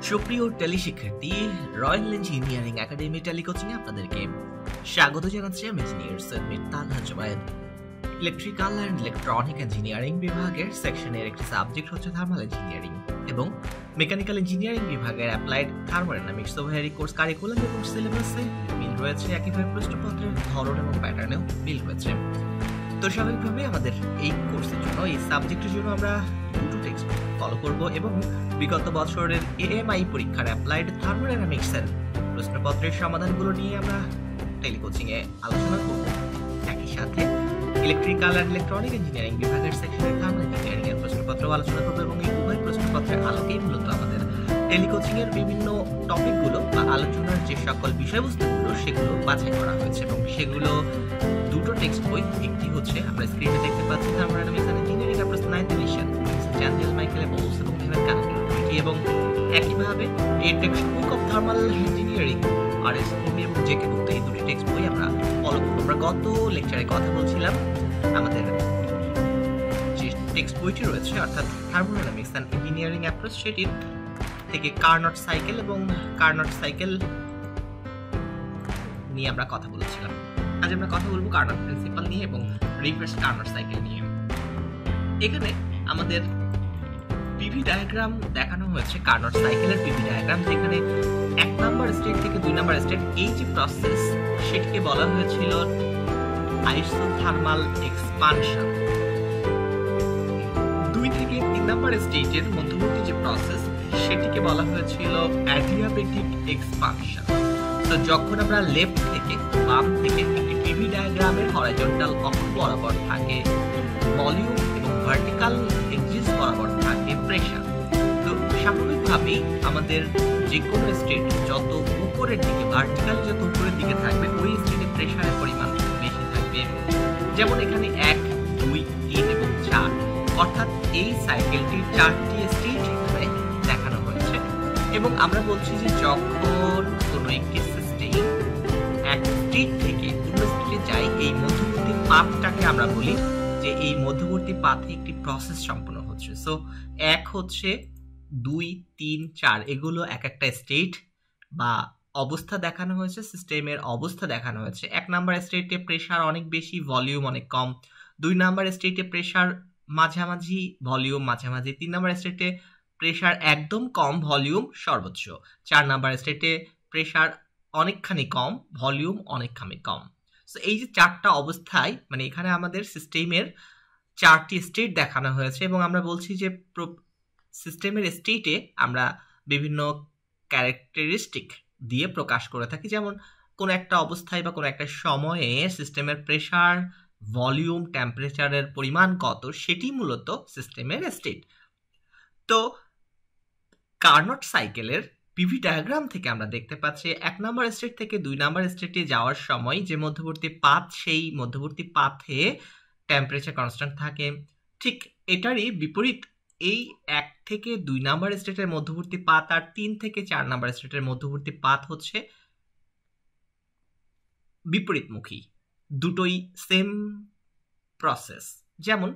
সুপ্রিয় টেলিশিক্ষার্থী, royal engineering academy টেলিকোচিংয়ে আপনাদেরকে স্বাগত জানাচ্ছি। আমি engineer Syed Talha Zubayed. Electrical and electronic engineering বিভাগের সেকশনের একটি সাবজেক্ট হচ্ছে থার্মাল ইঞ্জিনিয়ারিং এবং মেকানিক্যাল ইঞ্জিনিয়ারিং বিভাগের applied thermodynamics ovary course curriculum এবং সিলেবাসে মিল রয়েছে, একইভাবে প্রশ্নপত্রের ধরন এবং প্যাটার্নেও মিল রয়েছে। তো স্বাভাবিকভাবে আমাদের এই কোর্সের জন্য, এই সাবজেক্টের জন্য আমরা দুটো টেক্সট ফলো করব এবং বিগত বছরের এএমআই পরীক্ষার অ্যাপ্লাইড থার্মোডাইনামিক্সের প্রশ্নপত্রের সমাধানগুলো নিয়ে আমরা টেলিকোচিংয়ে আলোচনা করব। একই সাথে ইলেকট্রিক্যাল অ্যান্ড ইলেকট্রনিক ইঞ্জিনিয়ারিং বিভাগের সেকশনের থার্মাল ইঞ্জিনিয়ারিং এর প্রশ্নপত্র আলোচনা করব এবং এই উভয় প্রশ্নপত্রের আলোকেই মূলত আমাদের টেলিকোচিং এর বিভিন্ন টপিকগুলো বা আলোচনার যে সকল বিষয়বস্তুগুলো সেগুলো বাছাই করা হয়েছে এবং সেগুলো দুটো টেক্সট বই। একটি হচ্ছে আমরা স্ক্রিনে দেখতে পাচ্ছি থার্মোডাইনামিক্স অ্যান্ড ইঞ্জিনিয়ারিং এর 9th edition, Cengel Michael Boles এবং হেভেন কানাকি, এবং একইভাবে এই text book of thermal engineering R S Khurmi এবং জেকে বুক, এই দুটি টেক্সট বই আমরা ফলো করব। আমরা গত লেকচারে কথা বলছিলাম আমাদের যে টেক্সট বইটি রয়েছে অর্থাৎ থার্মোডাইনামিক্স অ্যান্ড ইঞ্জিনিয়ারিং অ্যাপ্রোচ, সেটির থেকে কার্নট সাইকেল এবং কার্নট সাইকেল নিয়ে আমরা কথা বলেছিলাম। আজ আমরা কথা বলবো কার্নট প্রিন্সিপাল নিয়ে এবং রিভার্স কার্নট সাইকেল নিয়ে। এখানে আমাদের পিভি ডায়াগ্রাম দেখানো হয়েছে, কার্নট সাইকেলের পিভি ডায়াগ্রাম, যেখানে 1 নাম্বার স্টেট থেকে 2 নাম্বার স্টেট এই যে প্রসেস সেটিকে বলা হয়েছিল আইসোথার্মাল এক্সপানশন। 2 থেকে 3 নাম্বার স্টেটের মধ্যবর্তী যে প্রসেস সেটিকে বলা হয়েছিল অ্যাডিয়াবেটিক এক্সপানশন। তো যখন আমরা লেফট থেকে বাম থেকে একটি পিভি ডায়াগ্রামের হরাইজন্টাল অক্ষ বরাবর থাকে ভলিউম এবং ভার্টিক্যাল এক্সিস বরাবর থাকে প্রেসার, তো স্বাভাবিকভাবেই আমাদের যে কোনো স্টেট যত উপরের দিকে, ভার্টিক্যাল যত উপরের দিকে থাকবে ওই স্টেটে প্রেসারের পরিমাণ বেশি থাকবে। যেমন এখানে 1, 2, 3 এবং 4, অর্থাৎ এই সাইকেলটির 4টি স্টেট এখানে দেখানো হয়েছে এবং আমরা বলছি যে যখন কোনো একটি সিস্টেম এক স্টেট থেকে অন্য স্টেটে যায়, এই মধ্যবর্তী পাথটাকে আমরা বলি যে এই মধ্যবর্তী পাথে একটি প্রসেস সম্পন্ন হচ্ছে। সো 1 হচ্ছে 2, 3, 4 এগুলো এক একটা স্টেট বা অবস্থা দেখানো হয়েছে, সিস্টেমের অবস্থা দেখানো হয়েছে। 1 নাম্বার স্টেটে প্রেসার অনেক বেশি, ভলিউম অনেক কম। 2 নাম্বার স্টেটে প্রেসার মাঝামাঝি, ভলিউম মাঝামাঝি। 3 নাম্বার স্টেটে প্রেসার একদম কম, ভলিউম সর্বোচ্চ। 4 নাম্বার স্টেটে প্রেসার অনেকখানি কম, ভলিউম অনেকখানি কম। সো এই যে 4টা অবস্থায়, মানে এখানে আমাদের সিস্টেমের 4টি স্টেট দেখানো হয়েছে এবং আমরা বলছি যে সিস্টেমের স্টেটে আমরা বিভিন্ন ক্যারেক্টারিস্টিক দিয়ে প্রকাশ করে থাকি, যেমন কোনো একটা অবস্থায় বা কোনো একটা সময়ে সিস্টেমের প্রেসার, ভলিউম, টেম্পারেচারের পরিমাণ কত, সেটি মূলত সিস্টেমের স্টেট। তো কার্নট সাইকেলের পিভি ডায়াগ্রাম থেকে আমরা দেখতে পাচ্ছি 1 নাম্বার স্টেট থেকে 2 নাম্বার স্টেটে যাওয়ার সময় যে মধ্যবর্তী পাথ, সেই মধ্যবর্তী পাথে টেম্পারেচার কনস্ট্যান্ট থাকে। ঠিক এটারই বিপরীত, এই 1 থেকে 2 নাম্বার স্টেটের মধ্যবর্তী পাথ আর 3 থেকে 4 নাম্বার স্টেটের মধ্যবর্তী পাথ হচ্ছে বিপরীতমুখী, দুটোই সেম প্রসেস। যেমন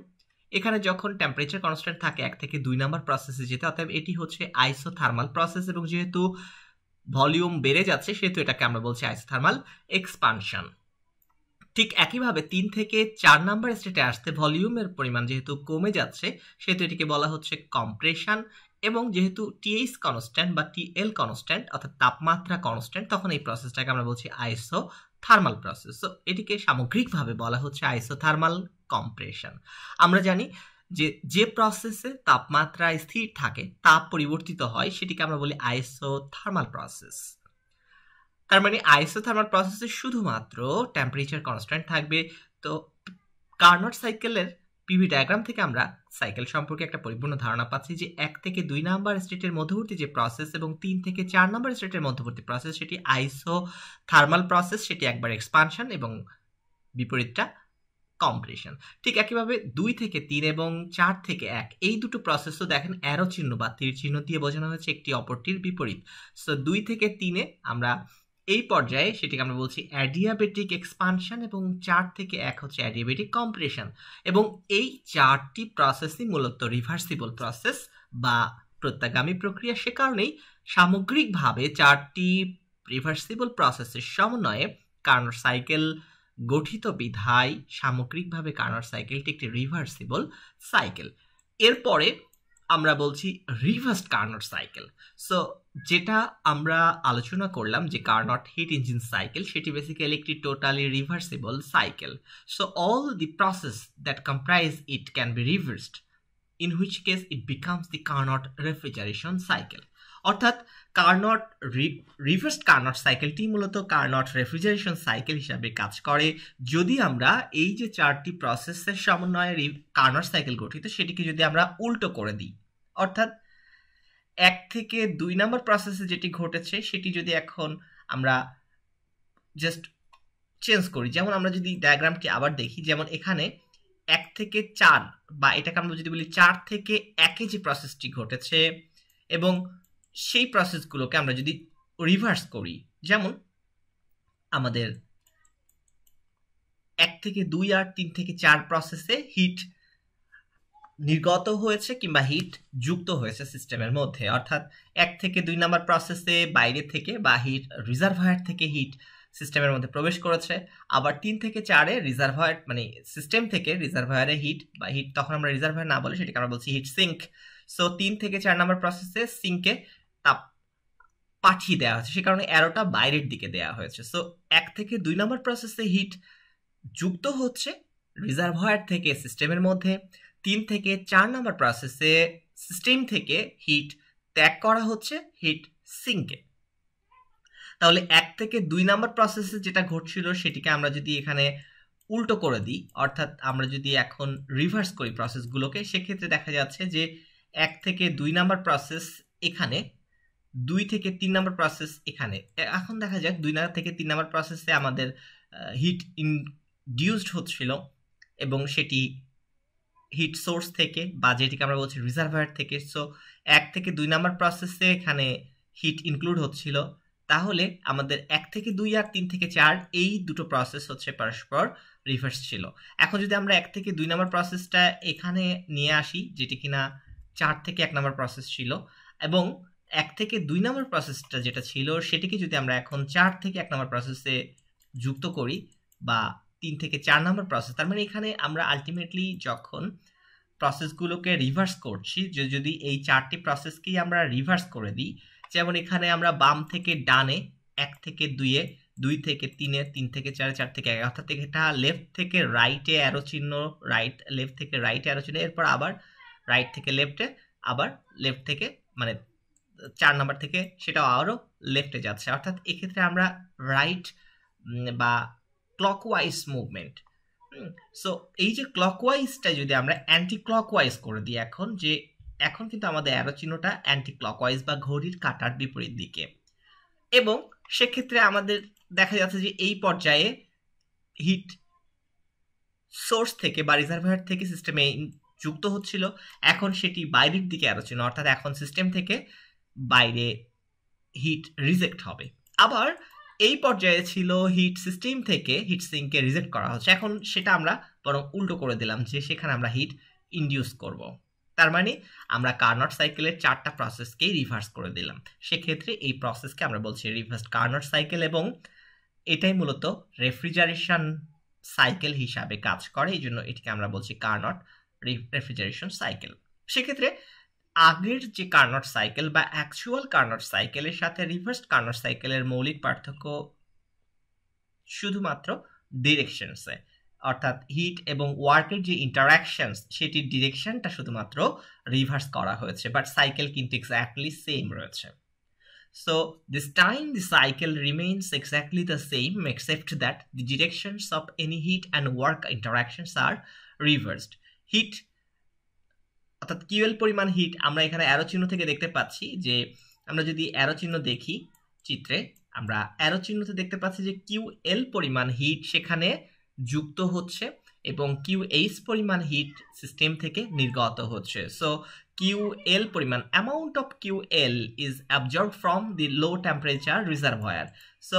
এখানে যখন টেম্পারেচার কনস্ট্যান্ট থাকে 1 থেকে 2 নাম্বার প্রসেসে যেতে, অতএব এটি হচ্ছে আইসোথার্মাল প্রসেস এবং যেহেতু ভলিউম বেড়ে যাচ্ছে সেহেতু এটাকে আমরা বলছি আইসোথার্মাল এক্সপানশন। ঠিক একইভাবে 3 থেকে 4 নাম্বার স্টেটে আসতে ভলিউমের পরিমাণ যেহেতু কমে যাচ্ছে সেহেতু এটিকে বলা হচ্ছে কম্প্রেশন এবং যেহেতু টিএইচ কনস্ট্যান্ট বা টিএল কনস্ট্যান্ট অর্থাৎ তাপমাত্রা কনস্ট্যান্ট, তখন এই প্রসেসটাকে আমরা বলছি আইসোথার্মাল প্রসেস। সো এটিকে সামগ্রিকভাবে বলা হচ্ছে আইসোথার্মাল কম্প্রেশন। আমরা জানি যে যে প্রসেসে তাপমাত্রা স্থির থাকে, তাপ পরিবর্তিত হয়, সেটিকে আমরা বলি আইসোথার্মাল প্রসেস। তার মানে আইসোথার্মাল প্রসেসে শুধুমাত্র টেম্পারেচার কনস্ট্যান্ট থাকবে। তো কার্নট সাইকেলের পিভি ডায়াগ্রাম থেকে আমরা সাইকেল সম্পর্কে একটা পরিপূর্ণ ধারণা পাচ্ছি যে 1 থেকে 2 নাম্বার স্টেটের মধ্যবর্তী যে প্রসেস এবং 3 থেকে 4 নাম্বার স্টেটের মধ্যবর্তী প্রসেস সেটি আইসোথার্মাল প্রসেস, সেটি একবার এক্সপানশন এবং বিপরীতটা কম্প্রেশন। ঠিক একইভাবে 2 থেকে 3 এবং 4 থেকে 1 এই দুটো প্রসেসও দেখেন অ্যারো চিহ্ন বা তীর চিহ্ন দিয়ে বোঝানো হয়েছে একটি অপরটির বিপরীত। সো 2 থেকে 3-এ আমরা এই পর্যায়ে সেটিকে আমরা বলছি অ্যাডিয়াবেটিক এক্সপানশন এবং 4 থেকে 1 হচ্ছে অ্যাডিয়াবেটিক কম্প্রেশন এবং এই 4টি প্রসেসই মূলত রিভার্সিবল প্রসেস বা প্রত্যাগামী প্রক্রিয়া, সে কারণেই সামগ্রিকভাবে 4টি রিভার্সিবল প্রসেসের সমন্বয়ে কার্নোট সাইকেল গঠিত বিধায় সামগ্রিকভাবে কার্নোট সাইকেলটি একটি রিভার্সিবল সাইকেল। এরপরে আমরা বলছি রিভার্সড কার্নোট সাইকেল। সো যেটা আমরা আলোচনা করলাম যে কার্নোট হিট ইঞ্জিন সাইকেল, সেটি বেসিক্যালি একটি totally reversible cycle. So all the process that comprise it can be reversed, in which case it becomes the Carnot refrigeration cycle. অর্থাৎ Carnot reversed Carnot সাইকেলটি মূলত Carnot refrigeration cycle হিসাবে কাজ করে যদি আমরা এই যে 4টি প্রসেসের সমন্বয়ে কার্নোট সাইকেল গঠিত সেটিকে যদি আমরা উল্টো করে দিই, অর্থাৎ 1 থেকে 2 নম্বর প্রসেসে যেটি ঘটেছে সেটি যদি এখন আমরা জাস্ট চেঞ্জ করি, যেমন আমরা যদি ডায়াগ্রামটি আবার দেখি, যেমন এখানে 1 থেকে 4 বা এটাকে আমরা যদি বলি 4 থেকে 1-এ যে প্রসেসটি ঘটেছে এবং সেই প্রসেসগুলোকে আমরা যদি রিভার্স করি, যেমন আমাদের 1 থেকে 2 আর 3 থেকে 4 প্রসেসে হিট নির্গত হয়েছে কিংবা হিট যুক্ত হয়েছে সিস্টেমের মধ্যে, অর্থাৎ 1 থেকে 2 নম্বর প্রসেসে বাইরে থেকে বা হিট রিজার্ভয়ার থেকে হিট সিস্টেমের মধ্যে প্রবেশ করেছে, আবার 3 থেকে 4-এ রিজার্ভয়ার মানে সিস্টেম থেকে রিজার্ভয়ারে হিট বা হিট, তখন আমরা রিজার্ভয়ার না বলে সেটাকে আমরা বলছি হিট সিঙ্ক। সো 3 থেকে 4 নম্বর প্রসেসে সিঙ্কে তাপ পাঠিয়ে দেওয়া হয়েছে, সে কারণে অ্যারোটা বাইরের দিকে দেওয়া হয়েছে। সো 1 থেকে 2 নম্বর প্রসেসে হিট যুক্ত হচ্ছে রিজার্ভয়ার থেকে সিস্টেমের মধ্যে, 3 থেকে 4 নম্বর প্রসেসে সিস্টেম থেকে হিট ত্যাগ করা হচ্ছে হিট সিঙ্কে। তাহলে 1 থেকে 2 নম্বর প্রসেসে যেটা ঘটছিল সেটিকে আমরা যদি এখানে উল্টো করে দিই, অর্থাৎ আমরা যদি এখন রিভার্স করি প্রসেসগুলোকে, সেক্ষেত্রে দেখা যাচ্ছে যে 1 থেকে 2 নম্বর প্রসেস এখানে, 2 থেকে 3 নম্বর প্রসেস এখানে। এখন দেখা যাক 2 থেকে 3 নম্বর প্রসেসে আমাদের হিট ইনডিউসড হচ্ছিল এবং সেটি হিট সোর্স থেকে বা যেটিকে আমরা বলছি রিজার্ভয়ার থেকে। সো 1 থেকে 2 নম্বর প্রসেসে এখানে হিট ইনক্লুড হচ্ছিল, তাহলে আমাদের 1 থেকে 2 আর 3 থেকে 4 এই দুটো প্রসেস হচ্ছে পরস্পর রিভার্স ছিল। এখন যদি আমরা 1 থেকে 2 নম্বর প্রসেসটা এখানে নিয়ে আসি, যেটি কিনা 4 থেকে 1 নম্বর প্রসেস ছিল, এবং 1 থেকে 2 নম্বর প্রসেসটা যেটা ছিল সেটিকে যদি আমরা এখন 4 থেকে 1 নম্বর প্রসেসে যুক্ত করি বা 3 থেকে 4 নম্বর প্রসেস, তার মানে এখানে আমরা আলটিমেটলি যখন প্রসেসগুলোকে রিভার্স করছি, যদি এই 4টি প্রসেসকেই আমরা রিভার্স করে দিই, যেমন এখানে আমরা বাম থেকে ডানে 1 থেকে 2-এ, 2 থেকে 3-এ, 3 থেকে 4-এ, 4 থেকে 1, অর্থাৎ এটা লেফট থেকে রাইটে অ্যারো চিহ্ন, রাইট লেফট থেকে রাইটে অ্যারো চিহ্ন, এরপর আবার রাইট থেকে লেফটে, আবার লেফট থেকে মানে 4 নাম্বার থেকে সেটাও আরও লেফটে যাচ্ছে, অর্থাৎ এক্ষেত্রে আমরা রাইট বা ক্লকওয়াইজ মুভমেন্ট। সো এই যে ক্লকওয়াইজটা যদি আমরা অ্যান্টি ক্লকওয়াইজ করে দিই, এখন কিন্তু আমাদের অ্যারো চিহ্নটা অ্যান্টি ক্লকওয়াইজ বা ঘড়ির কাঁটার বিপরীত দিকে, এবং সেক্ষেত্রে আমাদের দেখা যাচ্ছে যে এই পর্যায়ে হিট সোর্স থেকে বা রিজার্ভয়ার থেকে সিস্টেমে যুক্ত হচ্ছিল, এখন সেটি বাইরের দিকে অ্যারো চিহ্ন, অর্থাৎ এখন সিস্টেম থেকে বাইরে হিট রিজেক্ট হবে। আবার এই পর্যায়ে ছিল হিট সিস্টেম থেকে হিট সিঙ্কে রিজেক্ট করা হচ্ছে, এখন সেটা আমরা বরং উল্টো করে দিলাম যে সেখানে আমরা হিট ইনডিউস করব। তার মানে আমরা কার্নোট সাইকেলের 4টা প্রসেসকেই রিভার্স করে দিলাম। সেক্ষেত্রে এই প্রসেসকে আমরা বলছি রিভার্সড কার্নোট সাইকেল, এবং এটাই মূলত রেফ্রিজারেশন সাইকেল হিসাবে কাজ করে, এই জন্য এটিকে আমরা বলছি কার্নোট রেফ্রিজারেশন সাইকেল। সেক্ষেত্রে আগের যে কার্নোট সাইকেল বা অ্যাকচুয়াল কার্নোট সাইকেলের সাথে রিভার্সড কার্নোট সাইকেলের মৌলিক পার্থক্য শুধুমাত্র ডিরেকশনসে, অর্থাৎ হিট এবং ওয়ার্কের যে ইন্টারাকশনস সেটির ডিরেকশনটা শুধুমাত্র রিভার্স করা হয়েছে, বাট সাইকেল কিন্তু এক্স্যাক্টলি সেম রয়েছে। So this time the cycle remains exactly the same except that the directions of any heat and work interactions are reversed. Heat অর্থাৎ কিউএল পরিমাণ হিট আমরা এখানে অ্যারো চিহ্ন থেকে দেখতে পাচ্ছি, যে আমরা যদি অ্যারো চিহ্ন দেখি চিত্রে, আমরা অ্যারো চিহ্নতে দেখতে পাচ্ছি যে কিউএল পরিমাণ হিট সেখানে যুক্ত হচ্ছে এবং কিউএইচ পরিমাণ হিট সিস্টেম থেকে নির্গত হচ্ছে। সো QL পরিমাণ amount of QL is absorbed from the low temperature reservoir. So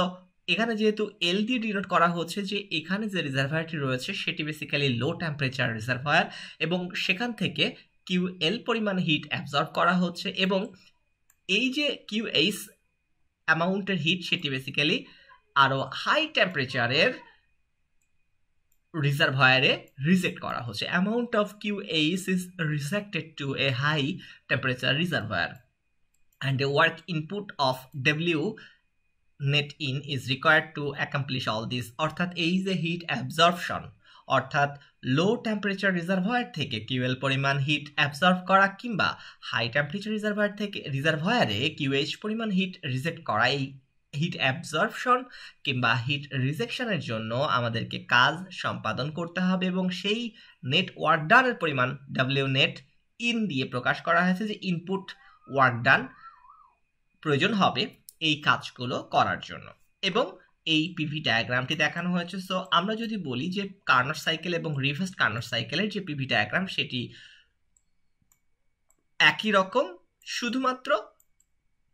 এখানে যেহেতু এল দিয়ে ডিনোট করা হচ্ছে যে এখানে যে রিজার্ভয়ারটি রয়েছে সেটি বেসিক্যালি লো টেম্পারেচার রিজার্ভয়ার, এবং সেখান থেকে QL পরিমাণ হিট অ্যাবজর্ব করা হচ্ছে এবং এই যে QH অ্যামাউন্টের হিট সেটি বেসিক্যালি আরো হাই টেম্পারেচারের রিজার্ভয়ারে রিজেক্ট করা হচ্ছে। Amount of QH is rejected to a high temperature reservoir and the work input of W net in is required to accomplish all this। অর্থাৎ এই যে হিট অ্যাবজর্পশন অর্থাৎ লো temperature রিজার্ভয়ার থেকে QL পরিমাণ hit absorb করা কিংবা হাই টেম্পারেচার রিজার্ভয়ার থেকে রিজার্ভয়ারে QH পরিমাণ হিট রিজেক্ট করা, এই হিট অ্যাবজর্পশন কিংবা হিট রিজেকশনের জন্য আমাদেরকে কাজ সম্পাদন করতে হবে এবং সেই নেট ওয়ার্ক ডানের পরিমাণ W net in দিয়ে প্রকাশ করা হয়েছে যে ইনপুট ওয়ার্ক ডান প্রয়োজন হবে এই কাজগুলো করার জন্য। এবং এই পিভি ডায়াগ্রামটি দেখানো হয়েছে। সো আমরা যদি বলি যে কার্নট সাইকেল এবং রিভার্স কার্নট সাইকেলের যে পিভি ডায়াগ্রাম সেটি একই রকম, শুধুমাত্র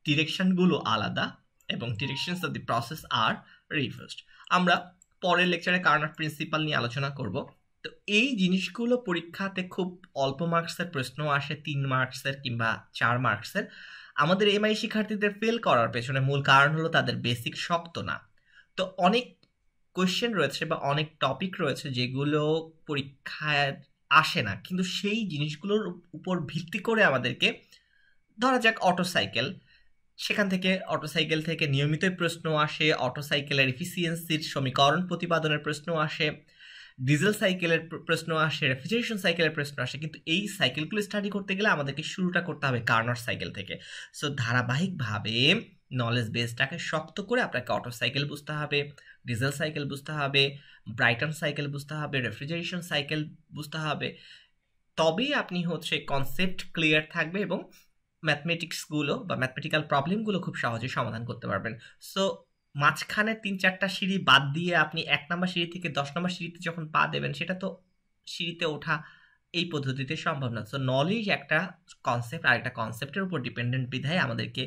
ডিরেকশনগুলো আলাদা এবং directions of the process are reversed. আমরা পরের লেকচারে কার্নট প্রিন্সিপাল নিয়ে আলোচনা করব। তো এই জিনিসগুলো পরীক্ষাতে খুব অল্প মার্কসের প্রশ্ন আসে, 3 মার্কসের কিংবা 4 মার্কসের। আমাদের এমআই শিক্ষার্থীদের ফেল করার পেছনে মূল কারণ হলো তাদের বেসিক শক্ত না। তো অনেক কোয়েশ্চেন রয়েছে বা অনেক টপিক রয়েছে যেগুলো পরীক্ষায় আসে না, কিন্তু সেই জিনিসগুলোর উপর ভিত্তি করে আমাদেরকে, ধরা যাক অটো সাইকেল, সেখান থেকে অটো সাইকেল থেকে নিয়মিত প্রশ্ন আসে, অটো সাইকেলের এফিসিয়েন্সির সমীকরণ প্রতিপাদনের প্রশ্ন আসে, ডিজেল সাইকেলের প্রশ্ন আসে, রেফ্রিজারেশন সাইকেলের প্রশ্ন আসে। কিন্তু এই সাইকেলগুলো স্টাডি করতে গেলে আমাদেরকে শুরুটা করতে হবে কার্নট সাইকেল থেকে। সো ধারাবাহিকভাবে নলেজ বেসটাকে শক্ত করে আপনাকে অটো সাইকেল বুঝতে হবে, ডিজেল সাইকেল বুঝতে হবে, ব্রাইটন সাইকেল বুঝতে হবে, রেফ্রিজারেশন সাইকেল বুঝতে হবে। তবেই আপনি হচ্ছে কনসেপ্ট ক্লিয়ার থাকবে এবং ম্যাথমেটিক্সগুলো বা ম্যাথমেটিক্যাল প্রবলেমগুলো খুব সহজে সমাধান করতে পারবেন। সো মাঝখানে 3-4টা সিঁড়ি বাদ দিয়ে আপনি 1 নম্বর সিঁড়ি থেকে 10 নম্বর সিঁড়িতে যখন পা দেবেন, সেটা তো সিঁড়িতে ওঠা এই পদ্ধতিতে সম্ভব না। সো নলেজ একটা কনসেপ্ট আর একটা কনসেপ্টের উপর ডিপেন্ডেন্ট বিধায় আমাদেরকে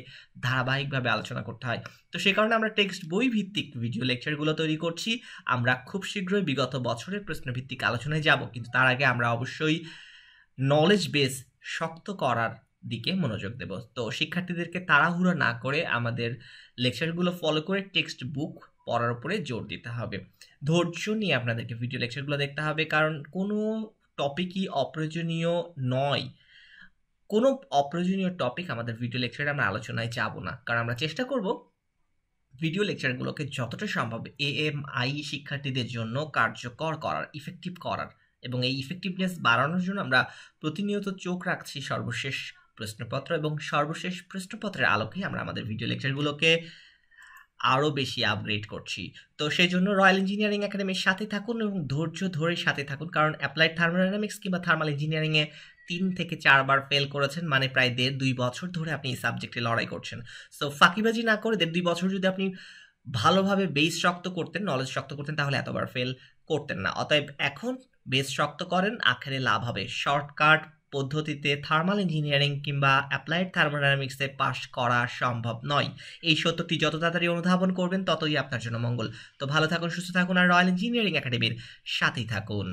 ধারাবাহিকভাবে আলোচনা করতে হয়। তো সে কারণে আমরা টেক্সট বই ভিত্তিক ভিডিও লেকচারগুলো তৈরি করছি। আমরা খুব শীঘ্রই বিগত বছরের প্রশ্নভিত্তিক আলোচনায় যাব, কিন্তু তার আগে আমরা অবশ্যই নলেজ বেস শক্ত করার দিকে মনোযোগ দেব। তো শিক্ষার্থীদেরকে তাড়াহুড়ো না করে আমাদের লেকচারগুলো ফলো করে টেক্সট বুক পড়ার উপরে জোর দিতে হবে। ধৈর্য নিয়ে আপনাদেরকে ভিডিও লেকচারগুলো দেখতে হবে, কারণ কোনো টপিকই অপ্রয়োজনীয় নয়। কোনো অপ্রয়োজনীয় টপিক আমাদের ভিডিও লেকচারে আমরা আলোচনায় যাব না, কারণ আমরা চেষ্টা করব ভিডিও লেকচারগুলোকে যতটা সম্ভব AMI শিক্ষার্থীদের জন্য কার্যকর করার, ইফেক্টিভ করার, এবং এই ইফেক্টিভনেস বাড়ানোর জন্য আমরা প্রতিনিয়ত চোখ রাখছি সর্বশেষ প্রশ্নপত্র এবং সর্বশেষ প্রশ্নপত্রের আলোকে আমরা আমাদের ভিডিও লেকচারগুলোকে আরও বেশি আপগ্রেড করছি। তো সেই জন্য রয়্যাল ইঞ্জিনিয়ারিং একাডেমির সাথে থাকুন এবং ধৈর্য ধরে সাথে থাকুন, কারণ অ্যাপ্লাইড থার্মোডাইনামিক্স কিংবা থার্মাল ইঞ্জিনিয়ারিংয়ে 3 থেকে 4 বার ফেল করেছেন, মানে প্রায় 1.5-2 বছর ধরে আপনি এই সাবজেক্টে লড়াই করছেন। সো ফাঁকিবাজি না করে 1.5-2 বছর যদি আপনি ভালোভাবে বেস শক্ত করতেন, নলেজ শক্ত করতেন, তাহলে এতবার ফেল করতেন না। অতএব এখন বেস শক্ত করেন, আখেরে লাভ হবে। শর্টকাট পদ্ধতিতে থার্মাল ইঞ্জিনিয়ারিং কিংবা অ্যাপ্লাইড থার্মোডাইনামিক্সে পাশ করা সম্ভব নয়। এই সত্যটি যত তাড়াতাড়ি অনুধাবন করবেন ততই আপনার জন্য মঙ্গল। তো ভালো থাকুন, সুস্থ থাকুন আর রয়্যাল ইঞ্জিনিয়ারিং একাডেমির সাথেই থাকুন।